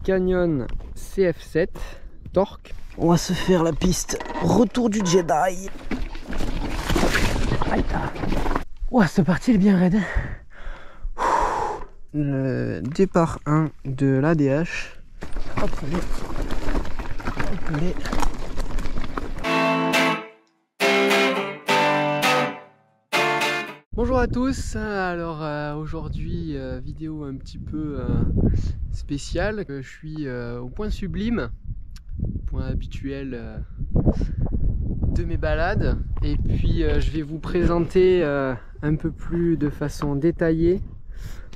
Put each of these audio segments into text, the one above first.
Canyon CF7 Torque. On va se faire la piste retour du Jedi. Ouais, c'est parti, il est bien raide. Le départ 1 de l'ADH. Hop, allez. Hop, allez. Bonjour à tous, alors aujourd'hui vidéo un petit peu spéciale. Je suis au point sublime, point habituel de mes balades, et puis je vais vous présenter un peu plus de façon détaillée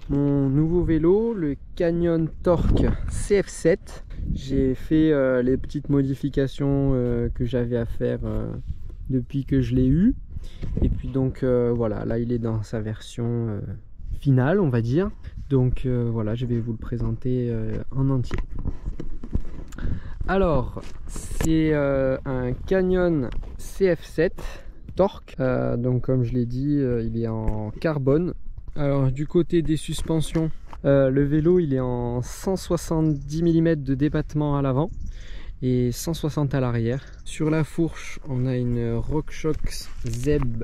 mon nouveau vélo, le Canyon Torque CF7. J'ai fait les petites modifications que j'avais à faire depuis que je l'ai eu. Et puis donc voilà, là il est dans sa version finale, on va dire. Donc voilà, je vais vous le présenter en entier. Alors, c'est un Canyon CF7 Torque. Donc comme je l'ai dit, il est en carbone. Alors du côté des suspensions, le vélo il est en 170 mm de débattement à l'avant et 160 à l'arrière. Sur la fourche, on a une RockShox Zeb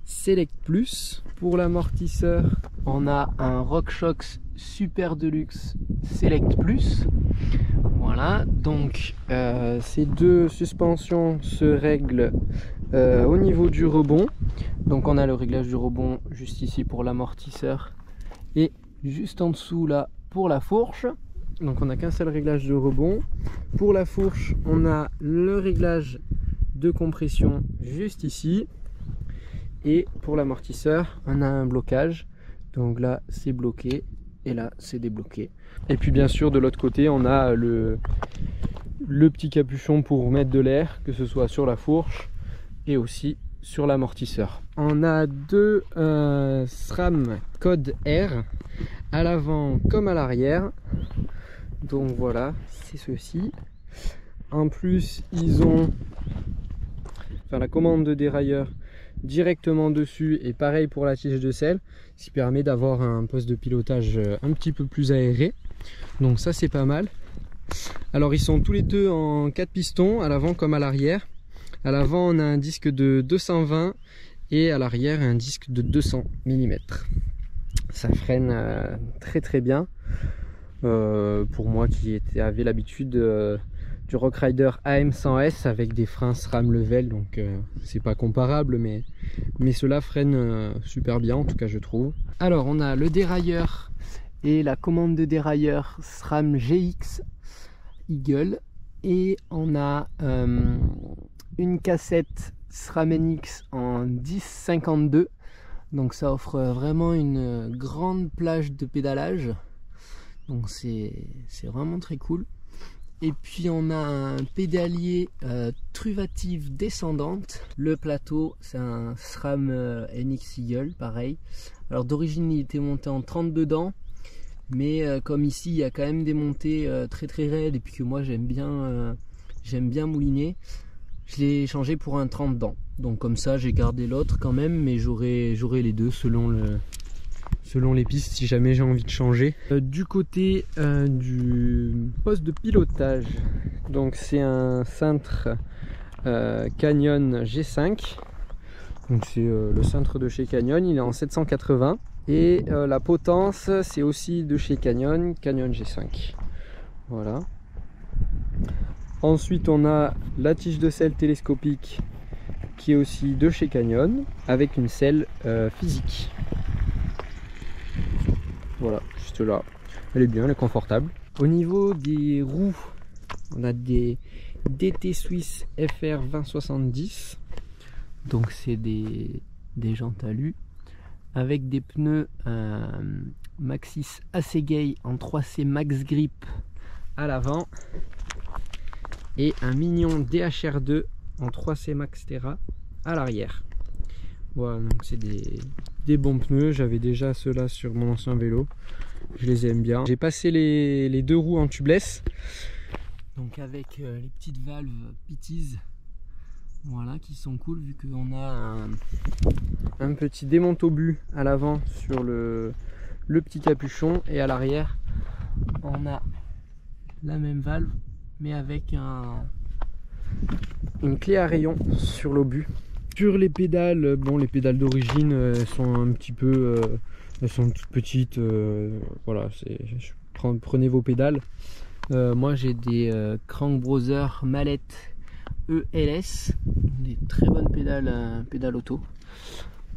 Select Plus. Pour l'amortisseur, on a un RockShox Super Deluxe Select Plus. Voilà, donc ces deux suspensions se règlent au niveau du rebond. Donc on a le réglage du rebond juste ici pour l'amortisseur et juste en dessous là pour la fourche. Donc on n'a qu'un seul réglage de rebond. Pour la fourche, on a le réglage de compression juste ici. Et pour l'amortisseur, on a un blocage. Donc là, c'est bloqué et là, c'est débloqué. Et puis bien sûr, de l'autre côté, on a le petit capuchon pour mettre de l'air, que ce soit sur la fourche et aussi sur l'amortisseur. On a deux SRAM code R à l'avant comme à l'arrière. Donc voilà, c'est ceci. En plus, ils ont la commande de dérailleur directement dessus, et pareil pour la tige de selle, ce qui permet d'avoir un poste de pilotage un petit peu plus aéré. Donc ça, c'est pas mal. Alors ils sont tous les deux en 4 pistons, à l'avant comme à l'arrière. À l'avant, on a un disque de 220 et à l'arrière un disque de 200 mm. Ça freine très très bien. Pour moi qui avait l'habitude du Rockrider AM100S avec des freins SRAM level, donc c'est pas comparable, mais cela freine super bien, en tout cas je trouve. Alors on a le dérailleur et la commande de dérailleur SRAM GX Eagle, et on a une cassette SRAM NX en 10-52, donc ça offre vraiment une grande plage de pédalage. Donc c'est vraiment très cool. Et puis on a un pédalier truvative descendante. Le plateau, c'est un SRAM NX Eagle, pareil. Alors d'origine il était monté en 32 dents, mais comme ici il y a quand même des montées très très raides, et puis que moi j'aime bien mouliner, je l'ai changé pour un 30 dents. Donc comme ça j'ai gardé l'autre quand même, mais j'aurai les deux selon les pistes si jamais j'ai envie de changer. Du côté du poste de pilotage, donc c'est un cintre Canyon G5. Donc c'est le cintre de chez Canyon, il est en 780, et la potence c'est aussi de chez Canyon G5. Voilà. Ensuite on a la tige de selle télescopique qui est aussi de chez Canyon avec une selle physique. Voilà, juste là, elle est bien, elle est confortable. Au niveau des roues, on a des DT Swiss FR 2070, donc c'est des jantes alu avec des pneus Maxxis Assegai en 3C Max Grip à l'avant et un mignon DHR2 en 3C Max Terra à l'arrière. Voilà, donc c'est des bons pneus. J'avais déjà ceux-là sur mon ancien vélo, je les aime bien. J'ai passé les deux roues en tubeless, donc avec les petites valves Pitties, voilà, qui sont cool vu qu'on a un petit démonte-obus à l'avant sur le petit capuchon, et à l'arrière on a la même valve mais avec une clé à rayon sur l'obus. Sur les pédales, bon, les pédales d'origine elles sont un petit peu elles sont toutes petites, voilà, prenez vos pédales. Moi j'ai des Crank Brothers Mallet ELS, des très bonnes pédales auto,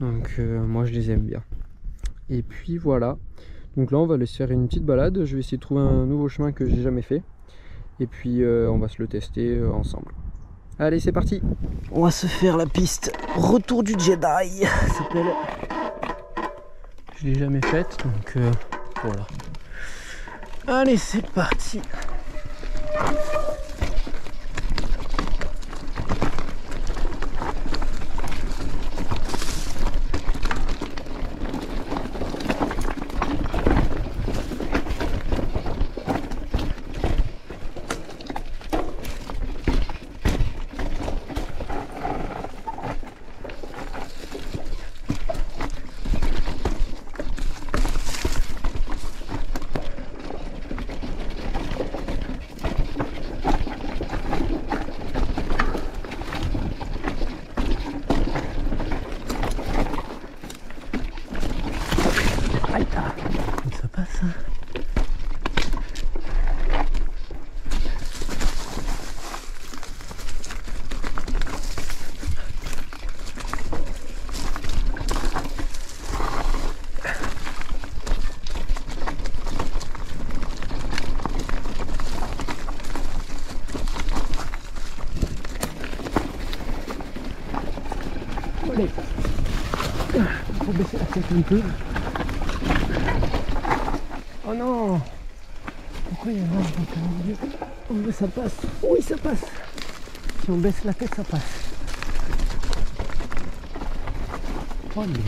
donc moi je les aime bien. Et puis voilà, donc là on va aller se faire une petite balade. Je vais essayer de trouver un nouveau chemin que j'ai jamais fait et puis on va se le tester ensemble. Allez, c'est parti. On va se faire la piste Retour du Jedi, ça s'appelle. Je l'ai jamais faite, donc voilà. Allez, c'est parti. Aïe, ça passe. Allez, faut baisser la tête un peu. Oh non! Pourquoi il y a un arbre au milieu? Oh mais ça passe! Oui, ça passe! Si on baisse la tête, ça passe. Oh mais...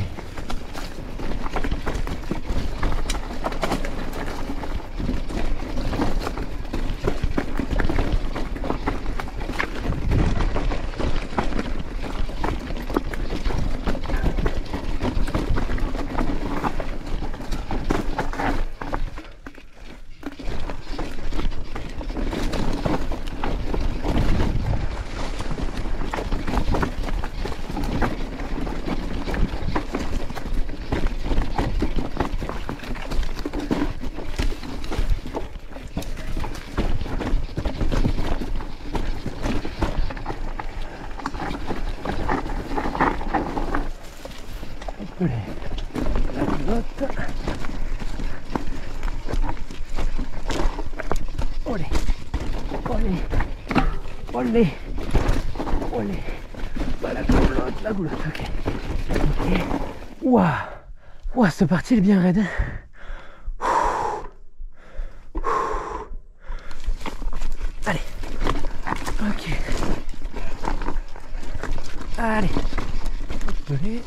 La note. Olé, olé, olé, olé. Bah, la goulotte, ok. Ok. Ouah, ouah, cette partie est bien raide. Allez, ok. Allez, olé.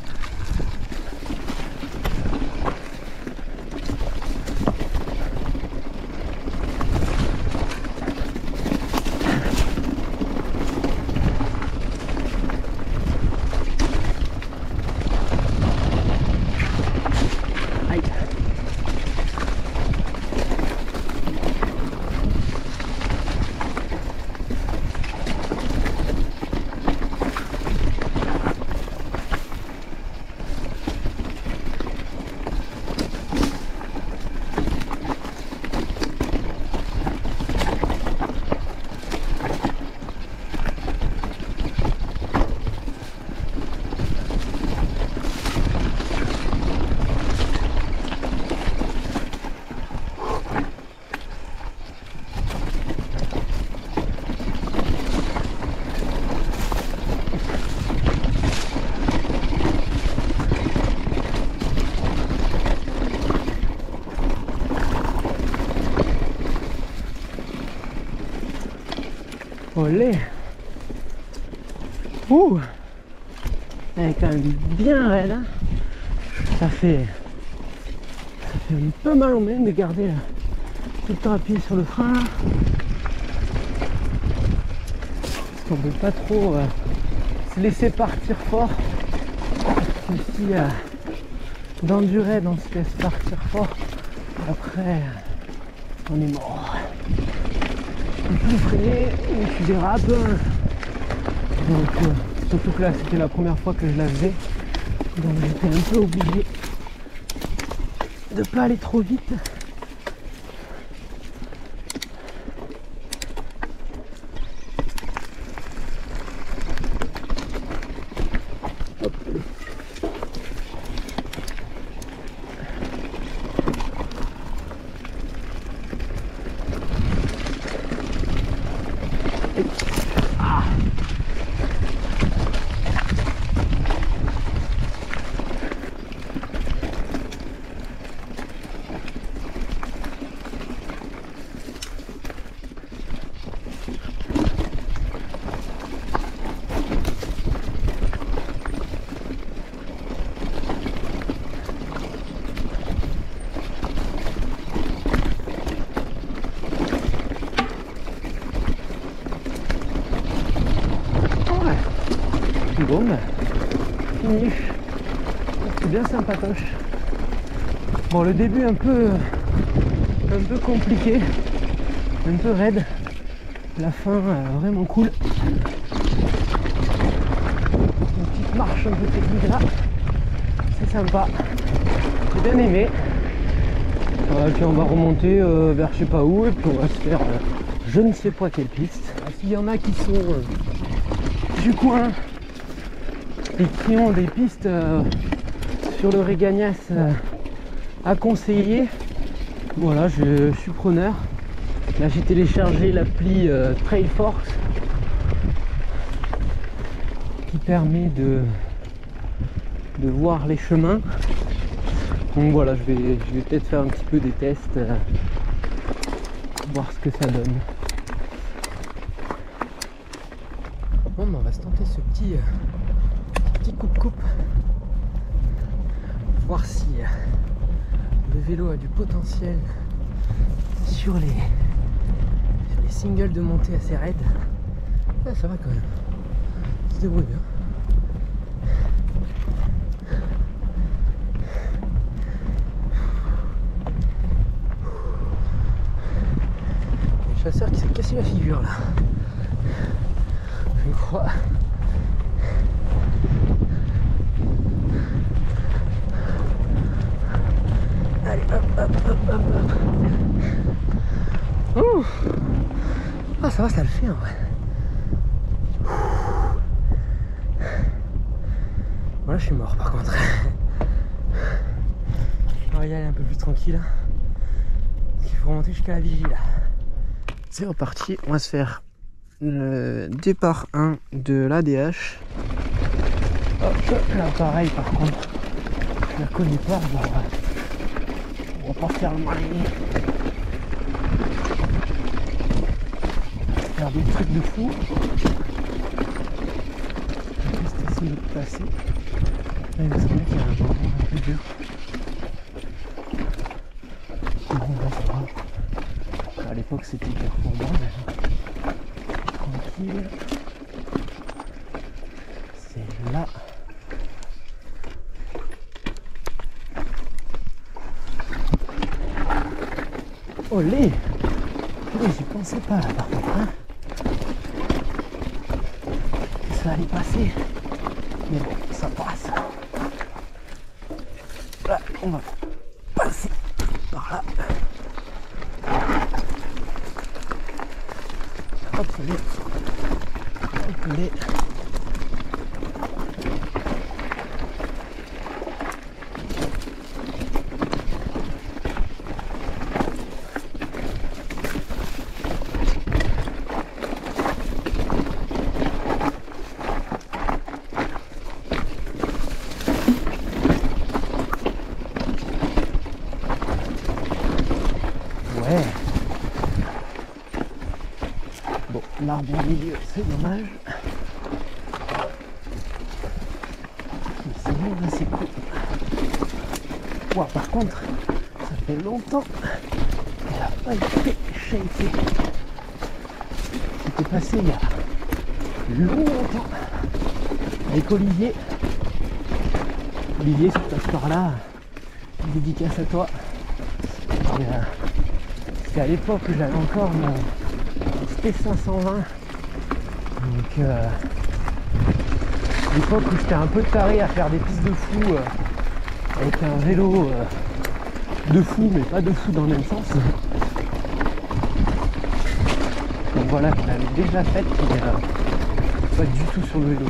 Olé. Ouh. Elle est quand même bien raide, hein. Ça fait un peu mal aux mains de garder tout le temps appuyé sur le frein là. Parce qu'on ne peut pas trop se laisser partir fort. Parce que si dans du raid on se laisse partir fort, après on est mort. plus freiner ou tu dérapes. Donc surtout que là c'était la première fois que je la faisais, donc j'étais un peu obligé de pas aller trop vite. Hop. Bon, bah, finish. C'est bien sympatoche. Bon, le début un peu compliqué, un peu raide. La fin vraiment cool. Une petite marche un peu technique là. C'est sympa. J'ai bien aimé. Puis on va remonter vers je sais pas où et puis on va se faire je ne sais pas quelle piste. S'il y en a qui sont du coin et qui ont des pistes sur le Regagnas à conseiller, voilà, je suis preneur. Là j'ai téléchargé l'appli Trailforce qui permet de voir les chemins. Donc voilà, je vais peut-être faire un petit peu des tests, voir ce que ça donne. Bon, on va se tenter ce petit coupe-coupe, voir si le vélo a du potentiel sur les singles de montée assez raides. Ouais, ça va quand même, il se débrouille bien. Le chasseur qui s'est cassé la figure là, je crois. Allez, hop, hop, hop, hop, hop. Ouh. Ah, ça va, ça le fait en vrai. Voilà, je suis mort par contre. On va y aller un peu plus tranquille. Il faut remonter jusqu'à la vigie là. C'est reparti, on va se faire le départ 1 de l'ADH. Hop, là pareil par contre, je la connais pas, bon, on va pas faire le malin. Faire des trucs de fou. Je vais juste essayer de passer. Là, il me semblait qu'il y a un endroit un peu dur. Bon, là ça va. À l'époque c'était dur pour moi, mais tranquille. C'est là. Olé! J'y pensais pas là par contre, hein. Ça allait passer. Mais bon, ça passe. Là, on va passer par là. Hop, allez. Hop, allez. Bon, l'arbre au milieu, c'est dommage. Mais sinon, là, c'est cool. Wow, par contre, ça fait longtemps qu'elle n'a pas été shapée. C'était passé il y a longtemps avec Olivier. Olivier, si tu passes par là, dédicace à toi. C'était à l'époque où j'avais encore mon TT 520. Donc l'époque où j'étais un peu taré à faire des pistes de fou avec un vélo de fou, mais pas de fou dans le même sens. Donc voilà, je l'avais déjà faite, mais pas du tout sur le vélo.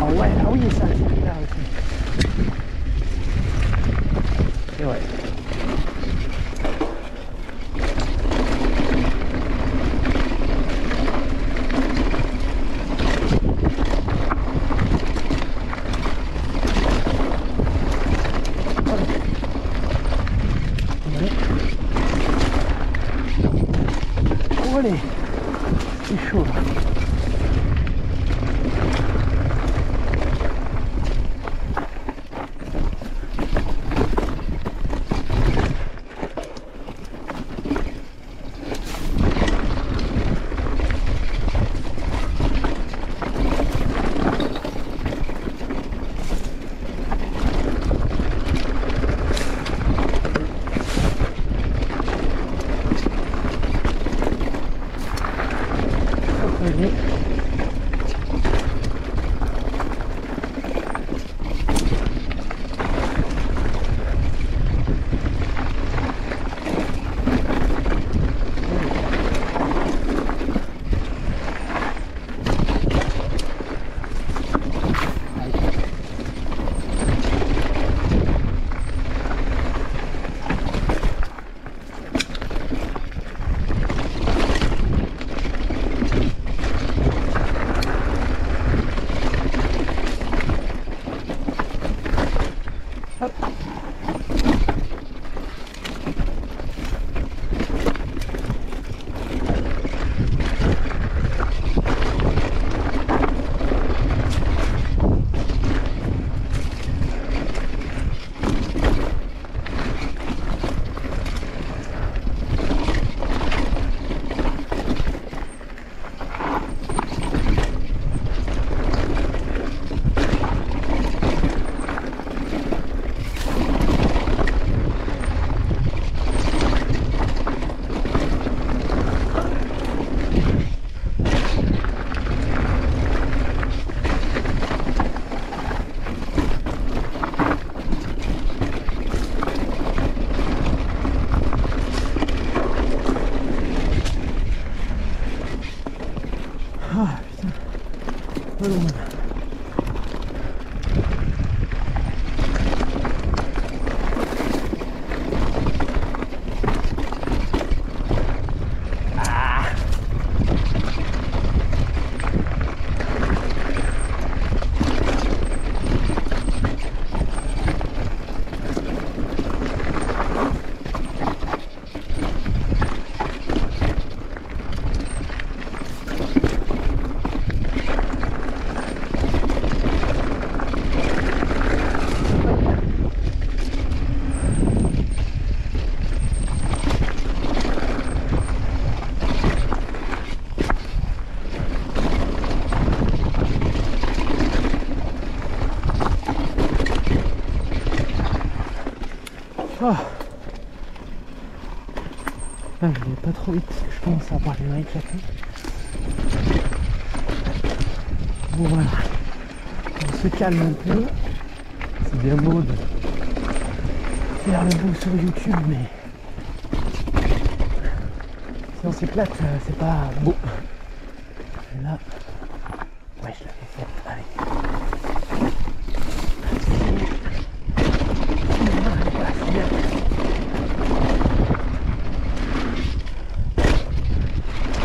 Ah ouais, ah oui, ça, c'est là aussi. Et ouais. Oh, allez, c'est chaud là. Ah putain. Oh, non. Ah, je vais pas trop vite parce que je commence à avoir les mains éclatées. Bon voilà, on se calme un peu. C'est bien beau de faire le beau sur YouTube, mais si on s'éclate, c'est pas beau. Et là, ouais, je l'avais fait. Allez.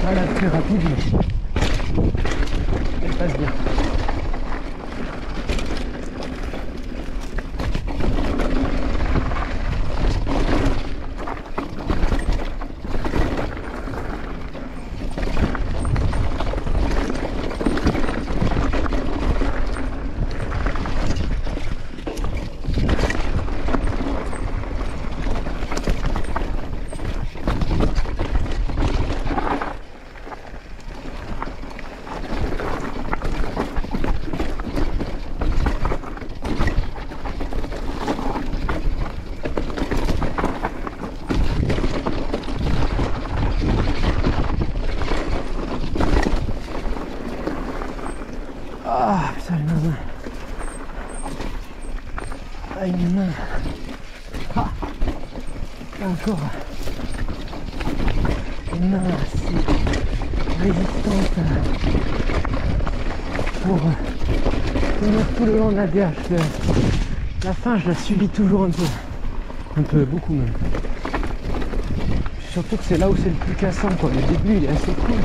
Voilà, très rapide, mais elle passe bien. à une main. Ah, encore une main assez résistante pour tenir tout le long de la berge. La fin, je la subis toujours un peu, beaucoup même. Surtout que c'est là où c'est le plus cassant, quoi. Le début il est assez cool,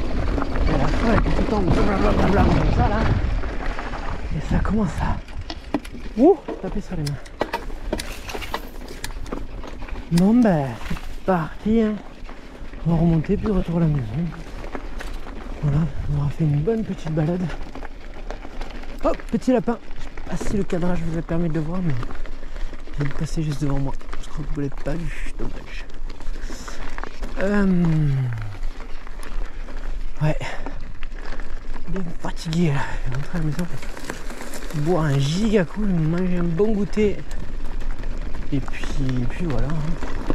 et la fin est tout le temps blablabla comme ça là, et ça commence à taper sur les mains. Bon ben c'est parti, hein. On va remonter puis retour à la maison. Voilà, on aura fait une bonne petite balade. Hop, petit lapin. Je sais pas si le cadrage vous a permis de le voir, mais il vient de passer juste devant moi. Je crois que vous ne l'avez pas vu, dommage. Ouais, bien fatigué là. Je vais rentrer à la maison, boire un giga cool, manger un bon goûter, et puis voilà. Hein.